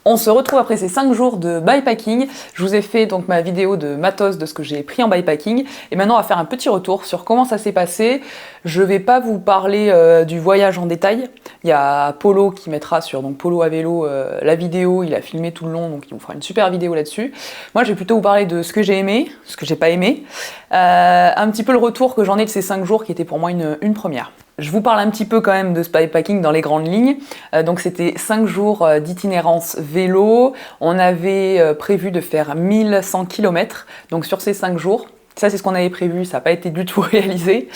On se retrouve après ces 5 jours de bikepacking. Je vous ai fait donc ma vidéo de matos de ce que j'ai pris en bikepacking. Et maintenant on va faire un petit retour sur comment ça s'est passé. Je vais pas vous parler du voyage en détail. Il y a Polo qui mettra sur donc Polo à vélo la vidéo, il a filmé tout le long, donc il vous fera une super vidéo là-dessus. Moi je vais plutôt vous parler de ce que j'ai aimé, ce que j'ai pas aimé. Un petit peu le retour que j'en ai de ces 5 jours qui était pour moi une première. Je vous parle un petit peu quand même de ce bikepacking dans les grandes lignes. Donc c'était 5 jours d'itinérance vélo. On avait prévu de faire 1100 km. Donc sur ces 5 jours, ça c'est ce qu'on avait prévu, ça n'a pas été du tout réalisé.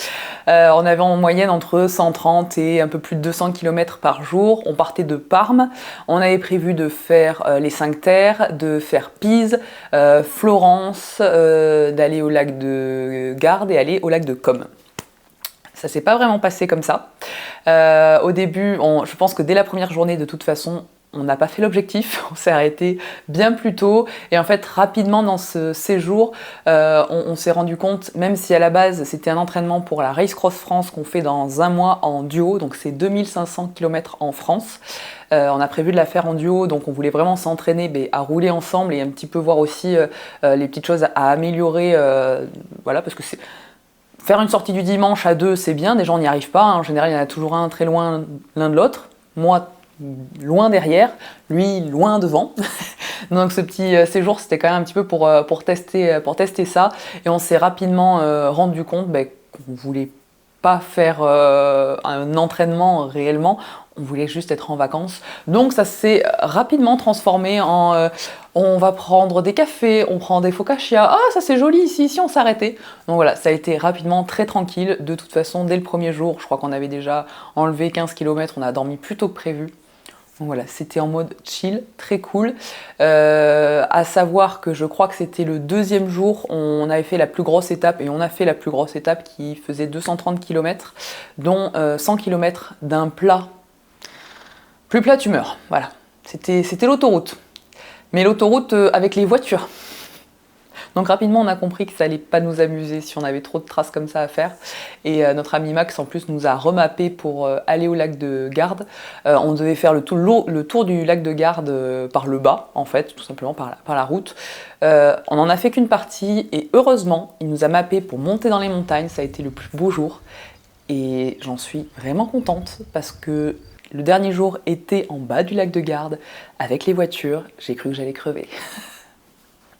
On avait en moyenne entre 130 et un peu plus de 200 km par jour. On partait de Parme. On avait prévu de faire les 5 terres, de faire Pise, Florence, d'aller au lac de Garde et aller au lac de Côme. Ça s'est pas vraiment passé comme ça. Au début, je pense que dès la première journée, de toute façon, on n'a pas fait l'objectif, on s'est arrêté bien plus tôt. Et en fait, rapidement dans ce séjour, on s'est rendu compte, même si à la base c'était un entraînement pour la Race Cross France qu'on fait dans un mois en duo, donc c'est 2500 km en France. On a prévu de la faire en duo, donc on voulait vraiment s'entraîner à rouler ensemble et un petit peu voir aussi les petites choses à améliorer. Voilà, parce que c'est... Faire une sortie du dimanche à deux, c'est bien, déjà on n'y arrive pas, en général il y en a toujours un très loin l'un de l'autre, moi loin derrière, lui loin devant. Donc ce petit séjour c'était quand même un petit peu pour tester ça, et on s'est rapidement rendu compte qu'on voulait pas faire un entraînement réellement, on voulait juste être en vacances. Donc ça s'est rapidement transformé en on va prendre des cafés, on prend des focaccia, ah ça c'est joli ici on s'arrêtait. Donc voilà, ça a été rapidement très tranquille. De toute façon, dès le premier jour, je crois qu'on avait déjà enlevé 15 km, on a dormi plus tôt que prévu. Donc voilà, c'était en mode chill, très cool. À savoir que je crois que c'était le deuxième jour, on avait fait la plus grosse étape, et on a fait la plus grosse étape qui faisait 230 km, dont 100 km d'un plat. Plus plat, tu meurs. Voilà, c'était l'autoroute. Mais l'autoroute avec les voitures. Donc rapidement on a compris que ça allait pas nous amuser si on avait trop de traces comme ça à faire. Et notre ami Max en plus nous a remappé pour aller au lac de Garde. On devait faire le tour du lac de Garde par le bas en fait, tout simplement par la route. On en a fait qu'une partie et heureusement il nous a mappé pour monter dans les montagnes. Ça a été le plus beau jour et j'en suis vraiment contente parce que le dernier jour était en bas du lac de Garde avec les voitures. J'ai cru que j'allais crever.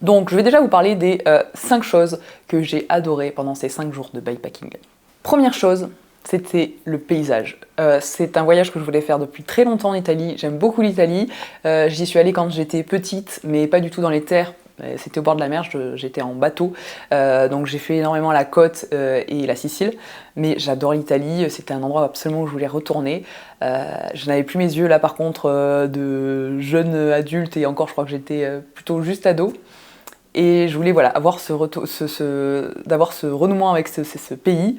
Donc je vais déjà vous parler des 5 choses que j'ai adorées pendant ces 5 jours de bikepacking. Première chose, c'était le paysage. C'est un voyage que je voulais faire depuis très longtemps en Italie. J'aime beaucoup l'Italie. J'y suis allée quand j'étais petite, mais pas du tout dans les terres. C'était au bord de la mer, j'étais en bateau. Donc j'ai fait énormément la côte et la Sicile. Mais j'adore l'Italie, c'était un endroit absolument où je voulais retourner. Je n'avais plus mes yeux là par contre de jeune adulte, et encore je crois que j'étais plutôt juste ado. Et je voulais avoir d'avoir ce renouement avec ce pays,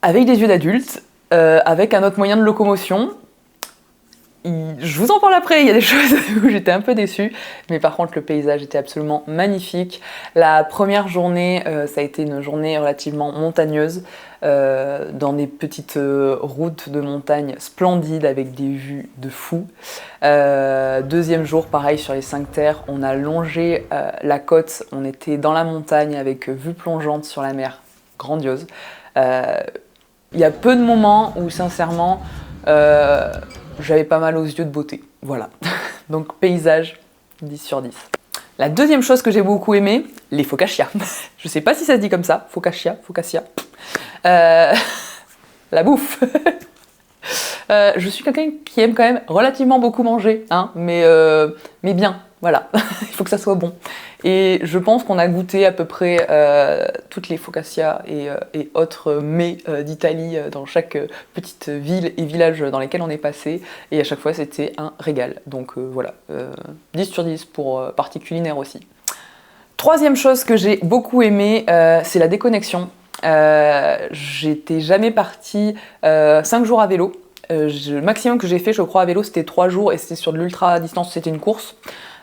avec des yeux d'adulte, avec un autre moyen de locomotion. Je vous en parle après, il y a des choses où j'étais un peu déçue, mais par contre le paysage était absolument magnifique. La première journée, ça a été une journée relativement montagneuse, dans des petites routes de montagne splendides avec des vues de fou. Deuxième jour, pareil sur les 5 terres, on a longé la côte, on était dans la montagne avec vue plongeante sur la mer, grandiose. Il y a peu de moments où sincèrement j'avais pas mal aux yeux de beauté, voilà. Donc paysage, 10 sur 10. La deuxième chose que j'ai beaucoup aimé, les focaccia. Je sais pas si ça se dit comme ça, focaccia. La bouffe. Je suis quelqu'un qui aime quand même relativement beaucoup manger, hein, mais bien, voilà. Il faut que ça soit bon. Et je pense qu'on a goûté à peu près toutes les focaccia et autres mets d'Italie dans chaque petite ville et village dans lesquels on est passé. Et à chaque fois, c'était un régal. Donc voilà, 10 sur 10 pour partie culinaire aussi. Troisième chose que j'ai beaucoup aimé, c'est la déconnexion. J'étais jamais partie 5 jours à vélo. Le maximum que j'ai fait, je crois, à vélo, c'était 3 jours et c'était sur de l'ultra distance, c'était une course.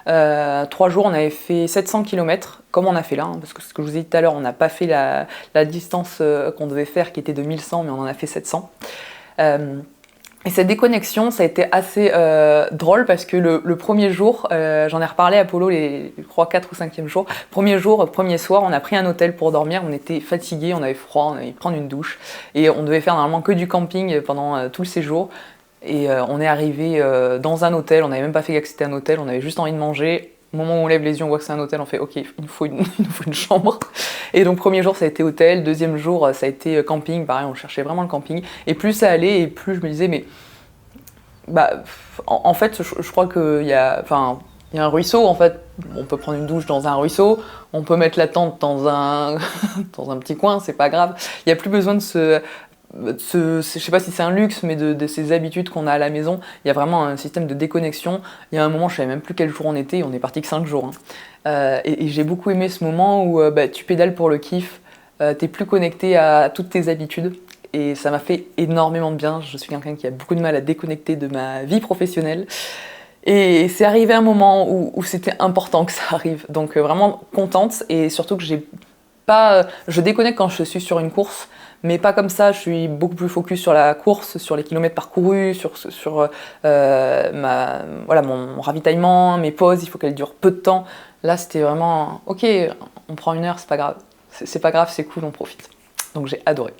3 jours, on avait fait 700 km, comme on a fait là, hein, parce que ce que je vous ai dit tout à l'heure, on n'a pas fait la distance qu'on devait faire, qui était de 1100, mais on en a fait 700. Et cette déconnexion, ça a été assez drôle parce que le premier jour, j'en ai reparlé à Polo les 3, 4 ou 5e jour. Premier jour, premier soir, on a pris un hôtel pour dormir, on était fatigués, on avait froid, on allait prendre une douche. Et on devait faire normalement que du camping pendant tout le séjour. Et on est arrivé dans un hôtel, on n'avait même pas fait que c'était un hôtel, on avait juste envie de manger. Au moment où on lève les yeux, on voit que c'est un hôtel, on fait ok, il nous faut une chambre. Et donc premier jour ça a été hôtel, deuxième jour ça a été camping, pareil on cherchait vraiment le camping. Et plus ça allait et plus je me disais mais bah en fait je crois qu'il y a, enfin il y a un ruisseau en fait, on peut prendre une douche dans un ruisseau, on peut mettre la tente dans un dans un petit coin, c'est pas grave. Il n'y a plus besoin de je sais pas si c'est un luxe, mais de ces habitudes qu'on a à la maison. Il y a vraiment un système de déconnexion. Il y a un moment, je savais même plus quel jour on était, on est parti que 5 jours. Hein. Et j'ai beaucoup aimé ce moment où tu pédales pour le kiff, t'es plus connecté à toutes tes habitudes. Et ça m'a fait énormément de bien. Je suis quelqu'un qui a beaucoup de mal à déconnecter de ma vie professionnelle. Et c'est arrivé un moment où c'était important que ça arrive. Donc vraiment contente et surtout que je déconnecte quand je suis sur une course, mais pas comme ça, je suis beaucoup plus focus sur la course, sur les kilomètres parcourus, sur mon ravitaillement, mes pauses, il faut qu'elles durent peu de temps. Là, c'était vraiment, ok, on prend 1 heure, c'est pas grave. C'est pas grave, c'est cool, on profite. Donc j'ai adoré.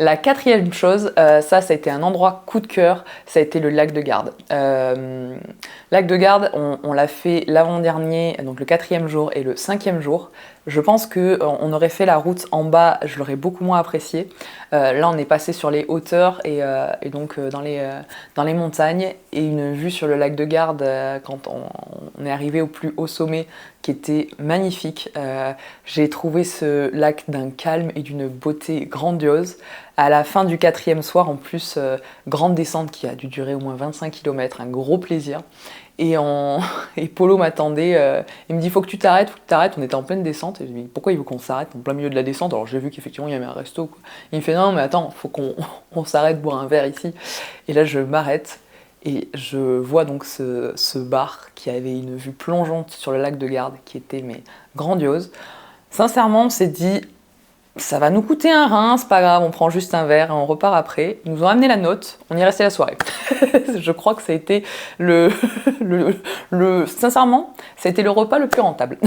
La 4e chose, ça a été un endroit coup de cœur, ça a été le lac de Garde. Lac de Garde, on l'a fait l'avant-dernier, donc le 4e jour et le 5e jour. Je pense qu'on aurait fait la route en bas, je l'aurais beaucoup moins apprécié. Là, on est passé sur les hauteurs et donc dans les montagnes et une vue sur le lac de Garde quand on est arrivé au plus haut sommet qui était magnifique. J'ai trouvé ce lac d'un calme et d'une beauté grandiose. À la fin du 4e soir, en plus, grande descente qui a dû durer au moins 25 km, un gros plaisir. Et Polo m'attendait, il me dit faut que tu t'arrêtes, on était en pleine descente, et je lui dis pourquoi il veut qu'on s'arrête en plein milieu de la descente, alors j'ai vu qu'effectivement il y avait un resto, quoi. Il me fait non mais attends, faut qu'on s'arrête boire un verre ici, et là je m'arrête, et je vois donc ce bar qui avait une vue plongeante sur le lac de Garde, qui était mais grandiose. Sincèrement on s'est dit ça va nous coûter un rein, c'est pas grave, on prend juste un verre et on repart après. Ils nous ont amené la note, on y est resté la soirée. Je crois que ça a été sincèrement, ça a été le repas le plus rentable.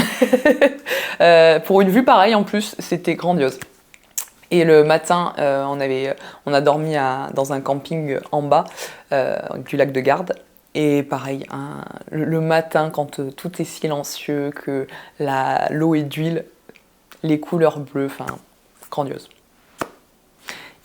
Pour une vue pareille en plus, c'était grandiose. Et le matin, on a dormi dans un camping en bas du lac de Garde. Et pareil, le matin, quand tout est silencieux, que l'eau est d'huile, les couleurs bleues, enfin, grandiose.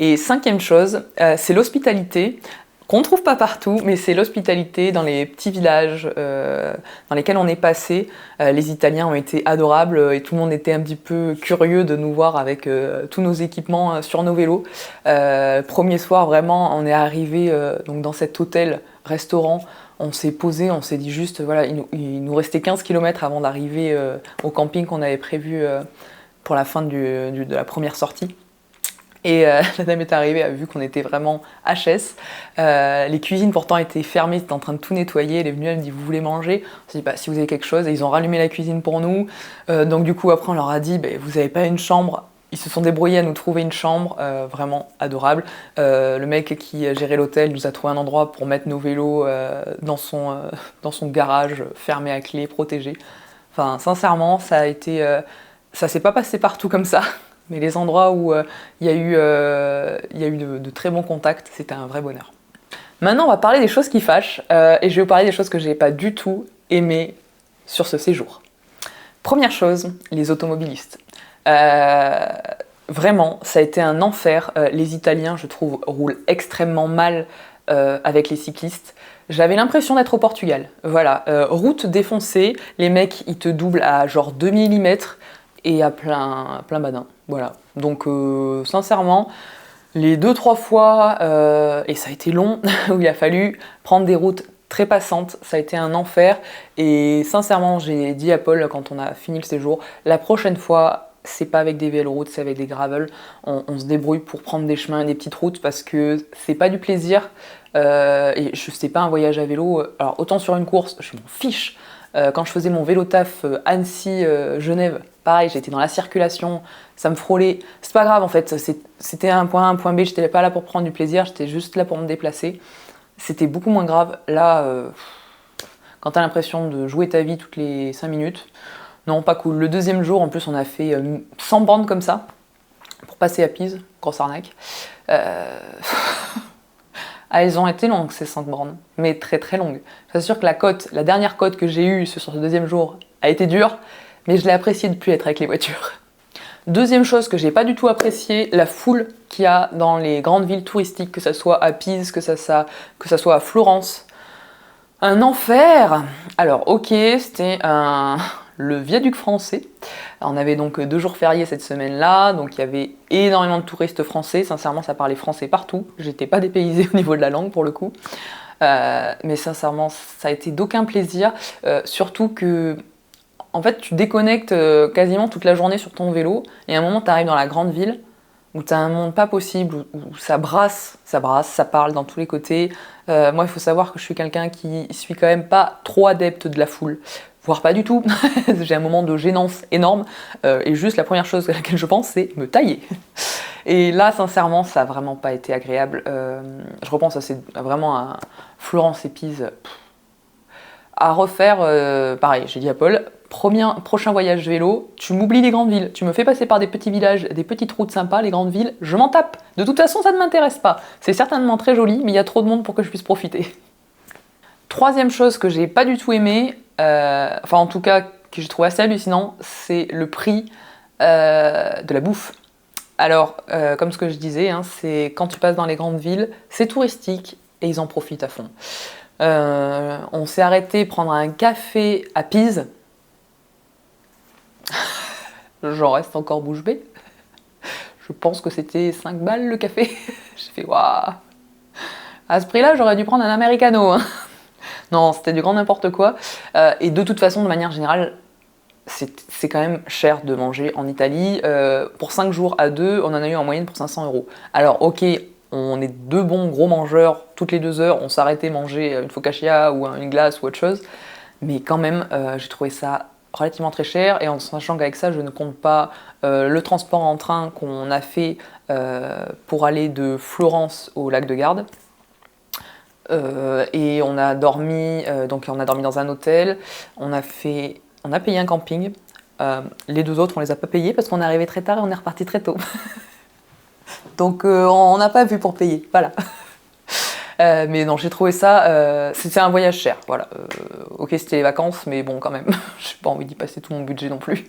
Et 5e chose, c'est l'hospitalité, qu'on ne trouve pas partout, mais c'est l'hospitalité dans les petits villages dans lesquels on est passé. Les Italiens ont été adorables et tout le monde était un petit peu curieux de nous voir avec tous nos équipements sur nos vélos. Premier soir, vraiment, on est arrivé donc dans cet hôtel-restaurant. On s'est posé, on s'est dit juste, voilà, il nous restait 15 km avant d'arriver au camping qu'on avait prévu pour la fin de la première sortie. Et la dame est arrivée, elle a vu qu'on était vraiment HS. Les cuisines pourtant étaient fermées, c'était en train de tout nettoyer. Elle est venue, elle me dit vous voulez manger? On s'est dit bah, si vous avez quelque chose. Et ils ont rallumé la cuisine pour nous. Donc du coup après on leur a dit bah, vous n'avez pas une chambre? Ils se sont débrouillés à nous trouver une chambre, vraiment adorable. Le mec qui gérait l'hôtel nous a trouvé un endroit pour mettre nos vélos dans son garage, fermé à clé, protégé. Enfin sincèrement ça s'est pas passé partout comme ça. Mais les endroits où il y a eu de très bons contacts, c'était un vrai bonheur. Maintenant, on va parler des choses qui fâchent, et je vais vous parler des choses que je n'ai pas du tout aimées sur ce séjour. Première chose, les automobilistes. Vraiment, ça a été un enfer. Les Italiens, je trouve, roulent extrêmement mal avec les cyclistes. J'avais l'impression d'être au Portugal. Voilà, route défoncée, les mecs, ils te doublent à genre 2 mm, et à plein badin. Voilà. Donc sincèrement, les 2-3 fois, et ça a été long, où il a fallu prendre des routes très passantes, ça a été un enfer. Et sincèrement, j'ai dit à Paul quand on a fini le séjour, la prochaine fois, c'est pas avec des véloroutes, c'est avec des gravels. On se débrouille pour prendre des chemins, des petites routes, parce que c'est pas du plaisir. Et c'est pas un voyage à vélo. Alors autant sur une course, je m'en fiche. Quand je faisais mon vélo taf Annecy-Genève, pareil, j'étais dans la circulation, ça me frôlait. C'est pas grave en fait, c'était un point A, un point B, j'étais pas là pour prendre du plaisir, j'étais juste là pour me déplacer. C'était beaucoup moins grave. Là, quand t'as l'impression de jouer ta vie toutes les 5 minutes, non, pas cool. Le deuxième jour, en plus, on a fait 100 bornes comme ça, pour passer à Pise, grosse arnaque. Ah, elles ont été longues ces 5 bornes, mais très très longues. Je suis sûre que la dernière côte que j'ai eue sur ce deuxième jour a été dure, mais je l'ai apprécié de plus être avec les voitures. Deuxième chose que j'ai pas du tout apprécié, la foule qu'il y a dans les grandes villes touristiques, que ce soit à Pise, que ça soit à Florence. Un enfer! Alors ok, c'était le viaduc français. On avait donc 2 jours fériés cette semaine-là, donc il y avait énormément de touristes français. Sincèrement, ça parlait français partout. J'étais pas dépaysée au niveau de la langue pour le coup. Mais sincèrement, ça a été d'aucun plaisir. Surtout que, en fait, tu déconnectes quasiment toute la journée sur ton vélo. Et à un moment, tu arrives dans la grande ville où tu as un monde pas possible, où ça brasse, ça parle dans tous les côtés. Moi, il faut savoir que je suis quelqu'un qui suis quand même pas trop adepte de la foule. Voire pas du tout. J'ai un moment de gênance énorme. Et juste la première chose à laquelle je pense, c'est me tailler. Et là, sincèrement, ça a vraiment pas été agréable. Je repense vraiment à Florence et Pise. À refaire, pareil, j'ai dit à Paul, prochain voyage vélo, tu m'oublies les grandes villes. Tu me fais passer par des petits villages, des petites routes sympas, les grandes villes, je m'en tape. De toute façon, ça ne m'intéresse pas. C'est certainement très joli, mais il y a trop de monde pour que je puisse profiter. Troisième chose que j'ai pas du tout aimé, enfin en tout cas que j'ai trouvé assez hallucinant, c'est le prix de la bouffe. Alors, comme ce que je disais, hein, c'est quand tu passes dans les grandes villes, c'est touristique et ils en profitent à fond. On s'est arrêté prendre un café à Pise. J'en reste encore bouche bée. Je pense que c'était 5 balles le café. J'ai fait waouh. À ce prix-là, j'aurais dû prendre un americano. Hein. Non, c'était du grand n'importe quoi. Et de toute façon, de manière générale, c'est quand même cher de manger en Italie. Pour 5 jours à 2, on en a eu en moyenne pour 500 €. Alors ok, on est 2 bons gros mangeurs, toutes les 2 heures, on s'arrêtait manger une focaccia ou une glace ou autre chose. Mais quand même, j'ai trouvé ça relativement très cher. Et en sachant qu'avec ça, je ne compte pas le transport en train qu'on a fait pour aller de Florence au lac de Garde. Et on a dormi dans un hôtel, on a payé un camping. Les 2 autres, on les a pas payés parce qu'on est arrivé très tard et on est reparti très tôt. Donc on n'a pas vu pour payer, voilà. Mais non, j'ai trouvé ça, c'était un voyage cher, voilà. Ok, c'était les vacances, mais bon, quand même, j'ai pas envie d'y passer tout mon budget non plus.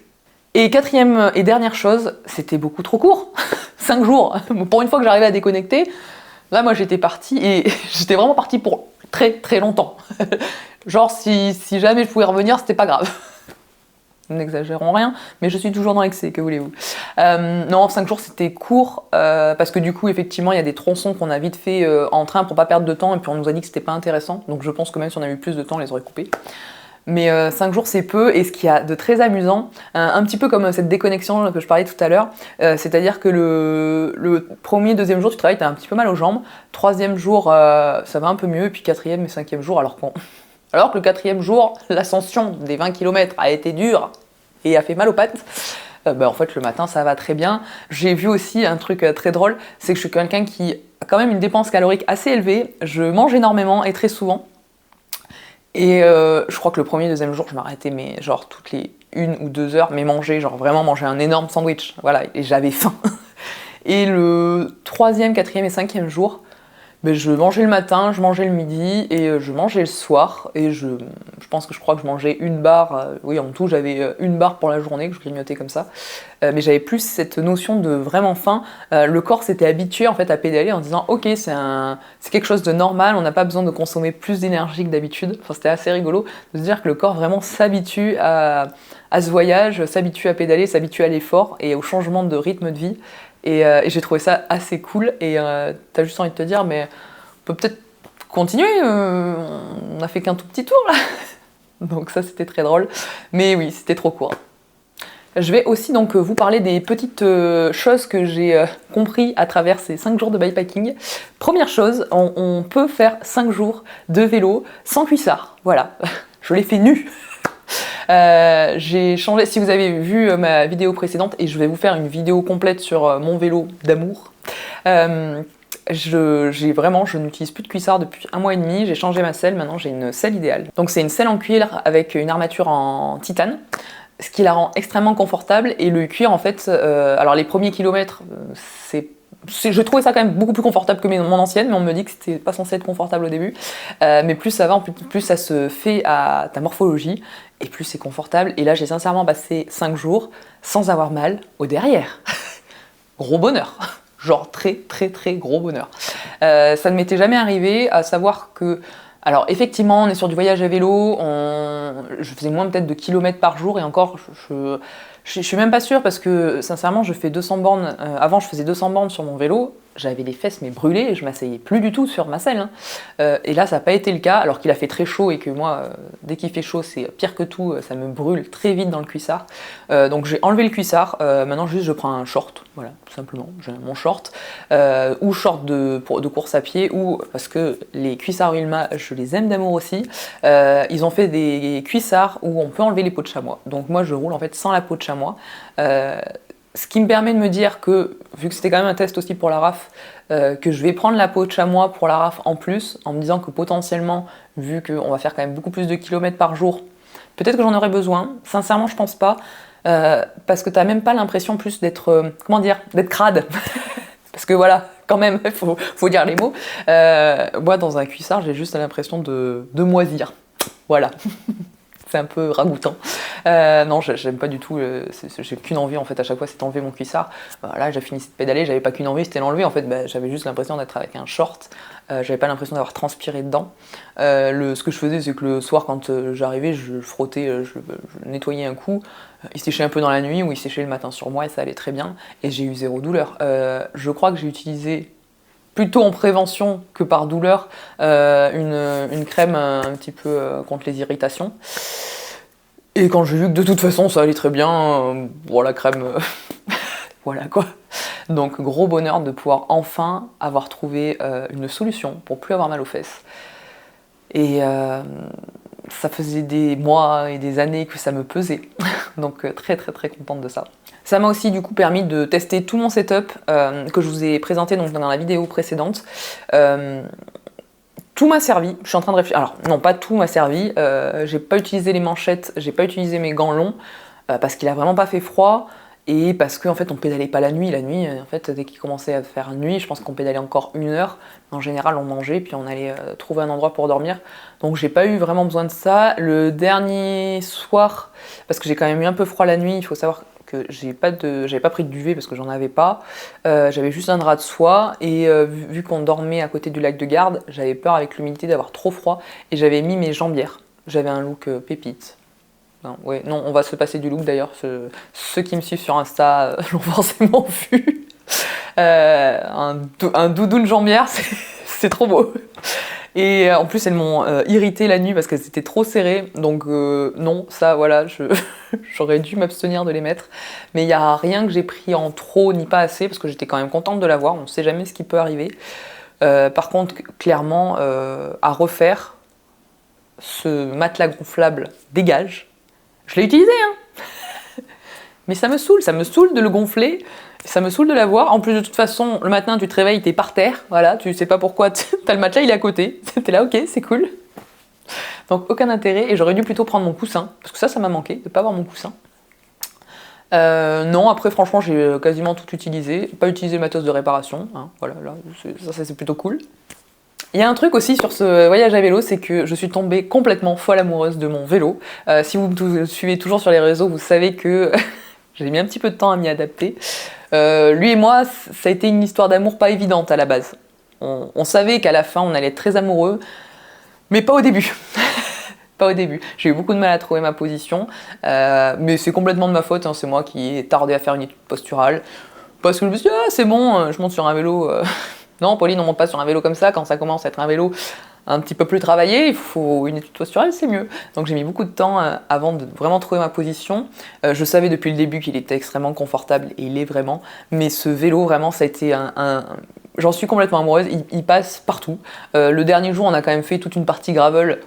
Et quatrième et dernière chose, c'était beaucoup trop court. 5 jours. Pour une fois que j'arrivais à déconnecter, là, moi, j'étais partie et j'étais vraiment partie pour très très longtemps. Genre, si jamais je pouvais revenir, c'était pas grave. N'exagérons rien, mais je suis toujours dans l'excès, que voulez-vous. Non, 5 jours, c'était court, parce que du coup, effectivement, il y a des tronçons qu'on a vite fait en train pour pas perdre de temps, et puis on nous a dit que c'était pas intéressant, donc je pense que même si on avait eu plus de temps, on les aurait coupés. Mais 5 jours, c'est peu, et ce qu'il y a de très amusant, un petit peu comme cette déconnexion que je parlais tout à l'heure, c'est-à-dire que le premier, deuxième jour, tu travailles, t'as un petit peu mal aux jambes, troisième jour, ça va un peu mieux, et puis quatrième et cinquième jour, alors que le quatrième jour, l'ascension des 20 km a été dure et a fait mal aux pattes, en fait, le matin, ça va très bien. J'ai vu aussi un truc très drôle, c'est que je suis quelqu'un qui a quand même une dépense calorique assez élevée, je mange énormément et très souvent. Et je crois que le premier, deuxième jour, je m'arrêtais, mais genre toutes les 1 ou 2 heures, mais vraiment manger un énorme sandwich, voilà, et j'avais faim. Et le troisième, quatrième et cinquième jour, je mangeais le matin, je mangeais le midi et je mangeais le soir. Et je crois que je mangeais une barre. Oui, en tout, j'avais une barre pour la journée que je grignotais comme ça. Mais j'avais plus cette notion de vraiment faim. Le corps s'était habitué en fait à pédaler en disant ok, c'est quelque chose de normal, on n'a pas besoin de consommer plus d'énergie que d'habitude. Enfin, c'était assez rigolo de se dire que le corps vraiment s'habitue à ce voyage, s'habitue à pédaler, s'habitue à l'effort et au changement de rythme de vie. Et j'ai trouvé ça assez cool et t'as juste envie de te dire mais on peut peut-être continuer, on a fait qu'un tout petit tour là. Donc ça c'était très drôle, mais oui c'était trop court. Je vais aussi donc vous parler des petites choses que j'ai compris à travers ces 5 jours de bikepacking. Première chose, on peut faire 5 jours de vélo sans cuissard, voilà, je l'ai fait nu. J'ai changé, si vous avez vu ma vidéo précédente, et je vais vous faire une vidéo complète sur mon vélo d'amour. Je n'utilise plus de cuissard depuis 1 mois et demi, j'ai changé ma selle, maintenant j'ai une selle idéale. Donc c'est une selle en cuir avec une armature en titane, ce qui la rend extrêmement confortable, et le cuir en fait, alors les premiers kilomètres, je trouvais ça quand même beaucoup plus confortable que mon ancienne, mais on me dit que c'était pas censé être confortable au début. Mais plus ça va, plus ça se fait à ta morphologie, et plus c'est confortable. Et là j'ai sincèrement passé 5 jours sans avoir mal au derrière. Gros bonheur. Genre très très très gros bonheur. Ça ne m'était jamais arrivé, à savoir que... Alors effectivement, on est sur du voyage à vélo, je faisais moins peut-être de kilomètres par jour, et encore, je suis même pas sûre, parce que sincèrement, je fais 200 bornes, avant je faisais 200 bornes sur mon vélo, j'avais les fesses mais brûlées, et je m'asseyais plus du tout sur ma selle. Et là, ça n'a pas été le cas, alors qu'il a fait très chaud, et que moi, dès qu'il fait chaud, c'est pire que tout, ça me brûle très vite dans le cuissard. Donc j'ai enlevé le cuissard, maintenant juste je prends un short, voilà, tout simplement, j'ai mon short, ou short de course à pied, ou parce que les cuissards Wilma, je les aime d'amour aussi, ils ont fait des cuissards où on peut enlever les peaux de chamois. Donc moi je roule en fait sans la peau de chamois. Ce qui me permet de me dire que, vu que c'était quand même un test aussi pour la RAF, que je vais prendre la peau de chamois pour la RAF en plus, en me disant que potentiellement, vu qu'on va faire quand même beaucoup plus de kilomètres par jour, peut-être que j'en aurais besoin. Sincèrement, je pense pas, parce que t'as même pas l'impression plus d'être, d'être crade. Parce que voilà, quand même, il faut dire les mots. Moi, dans un cuissard, j'ai juste l'impression de moisir. Voilà. C'est un peu ragoûtant. Non, j'aime pas du tout, j'ai qu'une envie en fait à chaque fois, c'est d'enlever mon cuissard. Là, j'ai fini de pédaler, j'avais pas qu'une envie, c'était l'enlever en fait, j'avais juste l'impression d'être avec un short, j'avais pas l'impression d'avoir transpiré dedans. Ce que je faisais, c'est que le soir quand j'arrivais, je frottais, je nettoyais un coup, il séchait un peu dans la nuit, ou il séchait le matin sur moi, et ça allait très bien, et j'ai eu 0 douleur. Je crois que j'ai utilisé plutôt en prévention que par douleur, une crème un petit peu contre les irritations. Et quand j'ai vu que de toute façon ça allait très bien, bon la crème, voilà quoi. Donc gros bonheur de pouvoir enfin avoir trouvé une solution pour plus avoir mal aux fesses. Et ça faisait des mois et des années que ça me pesait, donc très très très contente de ça. Ça m'a aussi du coup permis de tester tout mon setup que je vous ai présenté donc, dans la vidéo précédente. Tout m'a servi, je suis en train de réfléchir. Alors non, pas tout m'a servi, j'ai pas utilisé les manchettes, j'ai pas utilisé mes gants longs, parce qu'il a vraiment pas fait froid, et parce qu'en fait on pédalait pas la nuit, en fait dès qu'il commençait à faire nuit, je pense qu'on pédalait encore 1 heure, en général on mangeait, puis on allait trouver un endroit pour dormir, donc j'ai pas eu vraiment besoin de ça. Le dernier soir, parce que j'ai quand même eu un peu froid la nuit, il faut savoir que j'avais pas pris de duvet parce que j'en avais pas, j'avais juste un drap de soie, et vu qu'on dormait à côté du lac de Garde, j'avais peur avec l'humidité d'avoir trop froid, et j'avais mis mes jambières, j'avais un look pépite. Non, on va se passer du look d'ailleurs, ceux qui me suivent sur Insta l'ont forcément vu. Un doudoune jambière, c'est trop beau. Et en plus elles m'ont irrité la nuit parce qu'elles étaient trop serrées, donc non, ça voilà, j'aurais dû m'abstenir de les mettre. Mais il n'y a rien que j'ai pris en trop ni pas assez, parce que j'étais quand même contente de l'avoir, on ne sait jamais ce qui peut arriver. Par contre, clairement, à refaire, ce matelas gonflable dégage. Je l'ai utilisé, hein. Mais ça me saoule de le gonfler, ça me saoule de l'avoir. En plus, de toute façon, le matin, tu te réveilles, t'es par terre, voilà, tu sais pas pourquoi, t'as le matelas, il est à côté, t'es là, ok, c'est cool. Donc, aucun intérêt, et j'aurais dû plutôt prendre mon coussin, parce que ça m'a manqué, de pas avoir mon coussin. Non, après, franchement, j'ai quasiment tout utilisé, pas utilisé le matos de réparation, hein, voilà, là, ça c'est plutôt cool. Il y a un truc aussi sur ce voyage à vélo, c'est que je suis tombée complètement folle amoureuse de mon vélo. Si vous me suivez toujours sur les réseaux, vous savez que j'ai mis un petit peu de temps à m'y adapter. Lui et moi, ça a été une histoire d'amour pas évidente à la base. On savait qu'à la fin, on allait être très amoureux, mais pas au début. Pas au début. J'ai eu beaucoup de mal à trouver ma position, mais c'est complètement de ma faute, hein, c'est moi qui ai tardé à faire une étude posturale, parce que je me suis dit, ah c'est bon, je monte sur un vélo... Non, Pauline, on monte pas sur un vélo comme ça, quand ça commence à être un vélo un petit peu plus travaillé, il faut une étude posturale, c'est mieux. Donc j'ai mis beaucoup de temps avant de vraiment trouver ma position. Je savais depuis le début qu'il était extrêmement confortable, et il est vraiment, mais ce vélo, vraiment, ça a été j'en suis complètement amoureuse, il passe partout. Le dernier jour, on a quand même fait toute une partie gravel.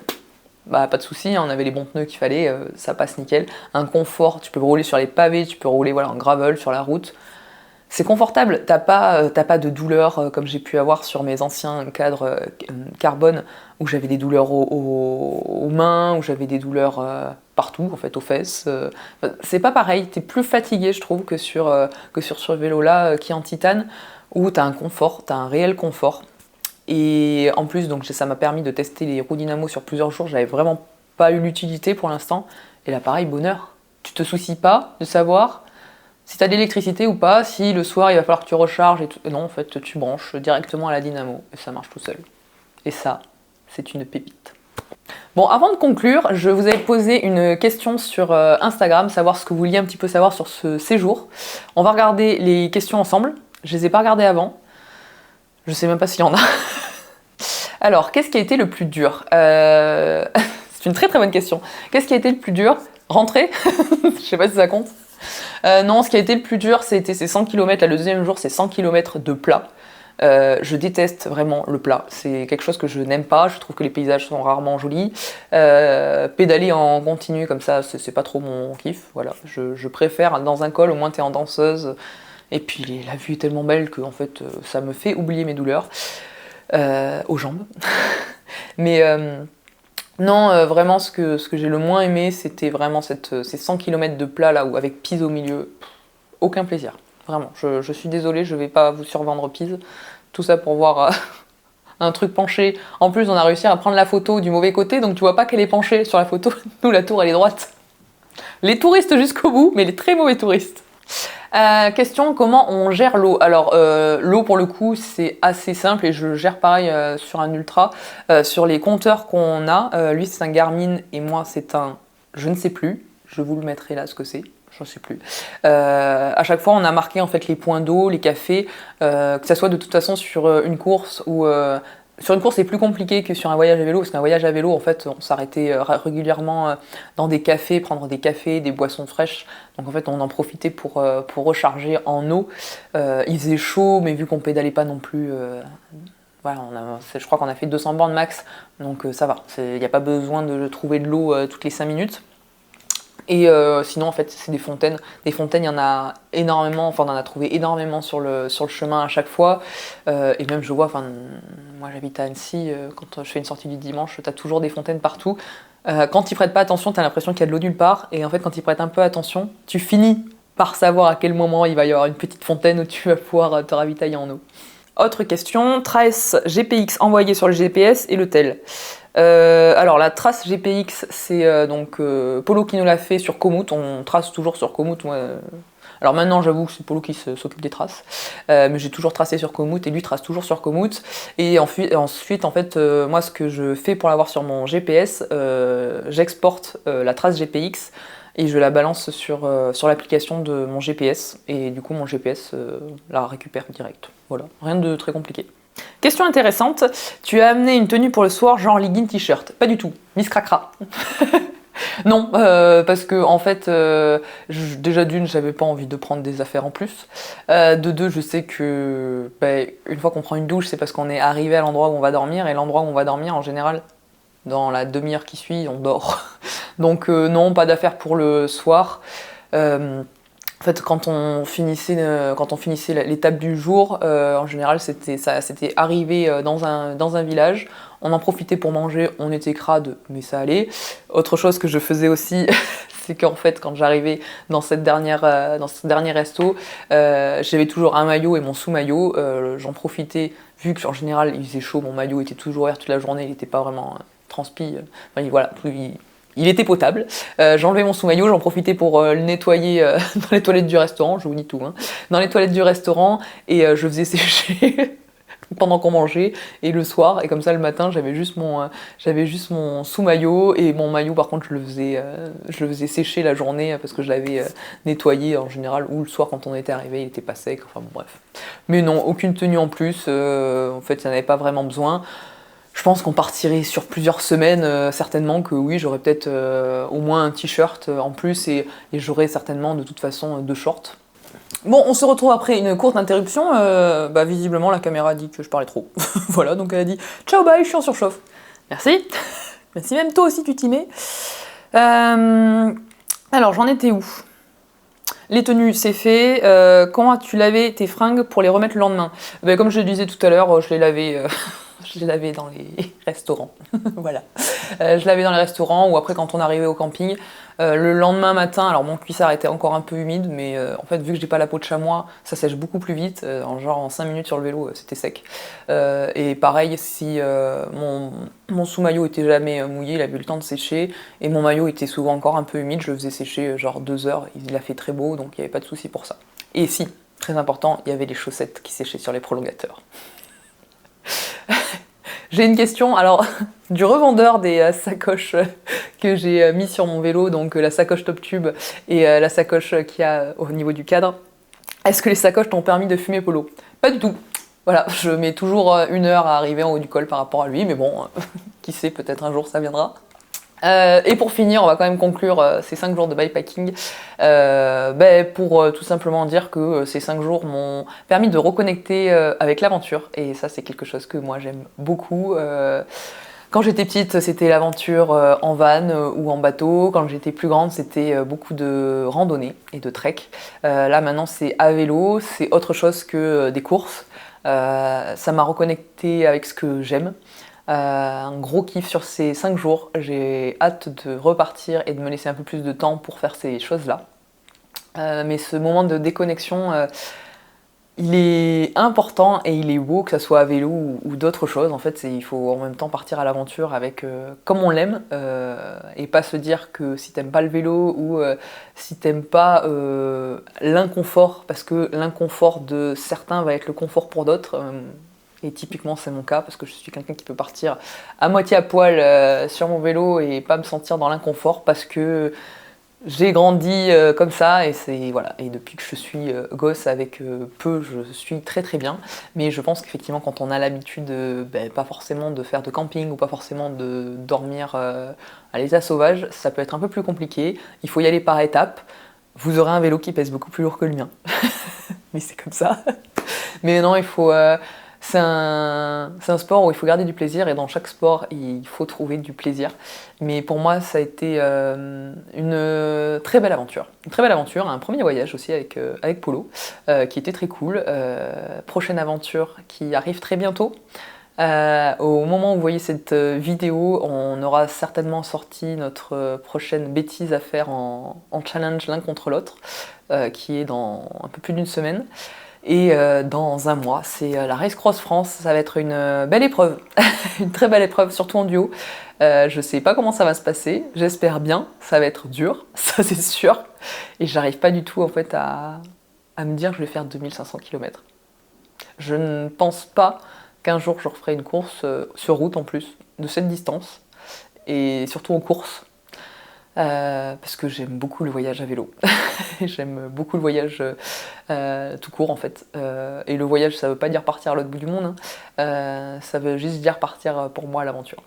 bah pas de souci, hein, on avait les bons pneus qu'il fallait, ça passe nickel. Un confort, tu peux rouler sur les pavés, tu peux rouler voilà, en gravel, sur la route. C'est confortable, t'as pas de douleur comme j'ai pu avoir sur mes anciens cadres carbone où j'avais des douleurs aux mains, où j'avais des douleurs partout, en fait, aux fesses. C'est pas pareil, t'es plus fatigué, je trouve, que sur ce vélo-là qui est en titane, où t'as un confort, t'as un réel confort. Et en plus, donc ça m'a permis de tester les roues dynamo sur plusieurs jours, j'avais vraiment pas eu l'utilité pour l'instant. Et là, pareil, bonheur. Tu te soucies pas de savoir si tu as de l'électricité ou pas, si le soir il va falloir que tu recharges et tout. Non, en fait, tu branches directement à la dynamo et ça marche tout seul. Et ça, c'est une pépite. Bon, avant de conclure, je vous avais posé une question sur Instagram, savoir ce que vous vouliez un petit peu savoir sur ce séjour. On va regarder les questions ensemble. Je les ai pas regardées avant. Je sais même pas s'il y en a. Alors, qu'est-ce qui a été le plus dur C'est une très très bonne question. Qu'est-ce qui a été le plus dur? Rentrer. Je sais pas si ça compte. Non, ce qui a été le plus dur, c'était ces 100 km. Là, le deuxième jour, c'est 100 km de plat. Je déteste vraiment le plat. C'est quelque chose que je n'aime pas. Je trouve que les paysages sont rarement jolis. Pédaler en continu comme ça, c'est pas trop mon kiff. Voilà. Je préfère dans un col, au moins t'es en danseuse. Et puis la vue est tellement belle que en fait, ça me fait oublier mes douleurs aux jambes. Mais non, vraiment, ce que j'ai le moins aimé, c'était vraiment ces 100 km de plat là, où avec Pise au milieu, aucun plaisir. Vraiment, je suis désolée, je vais pas vous survendre Pise. Tout ça pour voir un truc penché. En plus, on a réussi à prendre la photo du mauvais côté, donc tu vois pas qu'elle est penchée sur la photo. Nous, la tour, elle est droite. Les touristes jusqu'au bout, mais les très mauvais touristes. Question, comment on gère l'eau? Alors l'eau pour le coup c'est assez simple et je gère pareil sur un ultra. Sur les compteurs qu'on a, lui c'est un Garmin et moi c'est un je ne sais plus, je vous le mettrai là ce que c'est, je ne sais plus. À chaque fois on a marqué en fait les points d'eau, les cafés, que ça soit de toute façon sur une course ou sur une course, c'est plus compliqué que sur un voyage à vélo, parce qu'un voyage à vélo, en fait, on s'arrêtait régulièrement dans des cafés, prendre des cafés, des boissons fraîches. Donc en fait, on en profitait pour recharger en eau. Il faisait chaud, mais vu qu'on pédalait pas non plus, voilà, je crois qu'on a fait 200 bornes max, donc ça va. Il n'y a pas besoin de trouver de l'eau toutes les 5 minutes. Et sinon, en fait, c'est des fontaines. Des fontaines, il y en a énormément, enfin, on en a trouvé énormément sur le chemin à chaque fois. Et même, je vois, enfin, moi j'habite à Annecy, quand je fais une sortie du dimanche, t'as toujours des fontaines partout. Quand ils prêtent pas attention, t'as l'impression qu'il y a de l'eau nulle part. Et en fait, quand ils prêtent un peu attention, tu finis par savoir à quel moment il va y avoir une petite fontaine où tu vas pouvoir te ravitailler en eau. Autre question, trace GPX envoyée sur le GPS et le tel. Alors la trace GPX, c'est donc Polo qui nous l'a fait sur Komoot, on trace toujours sur Komoot. Alors maintenant j'avoue que c'est Polo qui s'occupe des traces, mais j'ai toujours tracé sur Komoot et lui trace toujours sur Komoot. Et ensuite en fait, moi ce que je fais pour l'avoir sur mon GPS, j'exporte la trace GPX et je la balance sur l'application de mon GPS et du coup mon GPS la récupère direct. Voilà, rien de très compliqué. Question intéressante, tu as amené une tenue pour le soir genre legging t-shirt? Pas du tout, Miss Cracra. Non, parce que en fait, déjà d'une, j'avais pas envie de prendre des affaires en plus. De deux, je sais que une fois qu'on prend une douche, c'est parce qu'on est arrivé à l'endroit où on va dormir, et l'endroit où on va dormir, en général, dans la demi-heure qui suit, on dort. Donc non, pas d'affaires pour le soir. En fait, quand on finissait l'étape du jour, en général, c'était arrivé dans un village. On en profitait pour manger, on était crade, mais ça allait. Autre chose que je faisais aussi, c'est qu'en fait, quand j'arrivais dans ce dernier resto, j'avais toujours un maillot et mon sous-maillot. J'en profitais, vu qu'en général, il faisait chaud, mon maillot était toujours ouvert toute la journée, il n'était pas vraiment transpi. Enfin, voilà, il était potable. J'enlevais mon sous-maillot, j'en profitais pour le nettoyer dans les toilettes du restaurant, je vous dis tout, hein. Dans les toilettes du restaurant, et je faisais sécher pendant qu'on mangeait, et le soir, et comme ça le matin, j'avais juste mon sous-maillot, et mon maillot par contre je le faisais sécher la journée parce que je l'avais nettoyé en général, ou le soir quand on était arrivé, il était pas sec, enfin bon bref. Mais non, aucune tenue en plus, en fait il n'y en avait pas vraiment besoin. Je pense qu'on partirait sur plusieurs semaines, certainement que oui, j'aurais peut-être au moins un t-shirt en plus et j'aurais certainement de toute façon 2 shorts. Bon, on se retrouve après une courte interruption. Visiblement, la caméra a dit que je parlais trop. Voilà, donc elle a dit « Ciao, bye, je suis en surchauffe ». Merci. Si même toi aussi tu t'y mets. Alors j'en étais où? Les tenues, c'est fait. Comment as-tu lavé tes fringues pour les remettre le lendemain? Comme je le disais tout à l'heure, je les lavais, je les lavais dans les restaurants. Voilà. Je lavais dans les restaurants ou après quand on arrivait au camping. Le lendemain matin, alors mon cuissard était encore un peu humide, mais en fait vu que j'ai pas la peau de chamois, ça sèche beaucoup plus vite. En 5 minutes sur le vélo, c'était sec. Et pareil, si mon sous-maillot était jamais mouillé, il avait eu le temps de sécher, et mon maillot était souvent encore un peu humide, je le faisais sécher genre 2 heures, il a fait très beau, donc il n'y avait pas de souci pour ça. Et si, très important, il y avait les chaussettes qui séchaient sur les prolongateurs. J'ai une question, alors, du revendeur des sacoches que j'ai mis sur mon vélo, donc la sacoche top tube et la sacoche qu'il y a au niveau du cadre. Est-ce que les sacoches t'ont permis de fumer Polo? Pas du tout. Voilà, je mets toujours 1 heure à arriver en haut du col par rapport à lui, mais bon, qui sait, peut-être un jour ça viendra. Et pour finir, on va quand même conclure ces 5 jours de bikepacking pour tout simplement dire que ces 5 jours m'ont permis de reconnecter avec l'aventure. Et ça, c'est quelque chose que moi j'aime beaucoup. Quand j'étais petite, c'était l'aventure en van ou en bateau. Quand j'étais plus grande, c'était beaucoup de randonnée et de trek. Là, maintenant, c'est à vélo, c'est autre chose que des courses. Ça m'a reconnecté avec ce que j'aime. Un gros kiff sur ces 5 jours. J'ai hâte de repartir et de me laisser un peu plus de temps pour faire ces choses-là. Mais ce moment de déconnexion, il est important et il est beau, que ça soit à vélo ou d'autres choses. En fait, il faut en même temps partir à l'aventure avec comme on l'aime et pas se dire que si t'aimes pas le vélo ou si t'aimes pas l'inconfort, parce que l'inconfort de certains va être le confort pour d'autres. Et typiquement c'est mon cas parce que je suis quelqu'un qui peut partir à moitié à poil sur mon vélo et pas me sentir dans l'inconfort parce que j'ai grandi comme ça et c'est voilà, et depuis que je suis gosse avec peu, je suis très très bien. Mais je pense qu'effectivement quand on a l'habitude pas forcément de faire de camping ou pas forcément de dormir à l'état sauvage, ça peut être un peu plus compliqué. Il faut y aller par étapes. Vous aurez un vélo qui pèse beaucoup plus lourd que le mien. Mais c'est comme ça. Mais non, il faut c'est un sport où il faut garder du plaisir et dans chaque sport il faut trouver du plaisir. Mais pour moi ça a été une très belle aventure. Une très belle aventure, un premier voyage aussi avec Polo qui était très cool. Prochaine aventure qui arrive très bientôt. Au moment où vous voyez cette vidéo, on aura certainement sorti notre prochaine bêtise à faire en challenge l'un contre l'autre, qui est dans un peu plus d'une semaine. Et dans un mois, c'est la Race Cross France. Ça va être une belle épreuve, une très belle épreuve, surtout en duo. Je sais pas comment ça va se passer, j'espère bien, ça va être dur, ça c'est sûr. Et j'arrive pas du tout en fait à me dire que je vais faire 2500 km. Je ne pense pas qu'un jour je referai une course sur route en plus, de cette distance, et surtout en course. Parce que j'aime beaucoup le voyage à vélo. J'aime beaucoup le voyage tout court en fait. Et le voyage, ça veut pas dire partir à l'autre bout du monde, hein. Ça veut juste dire partir pour moi à l'aventure.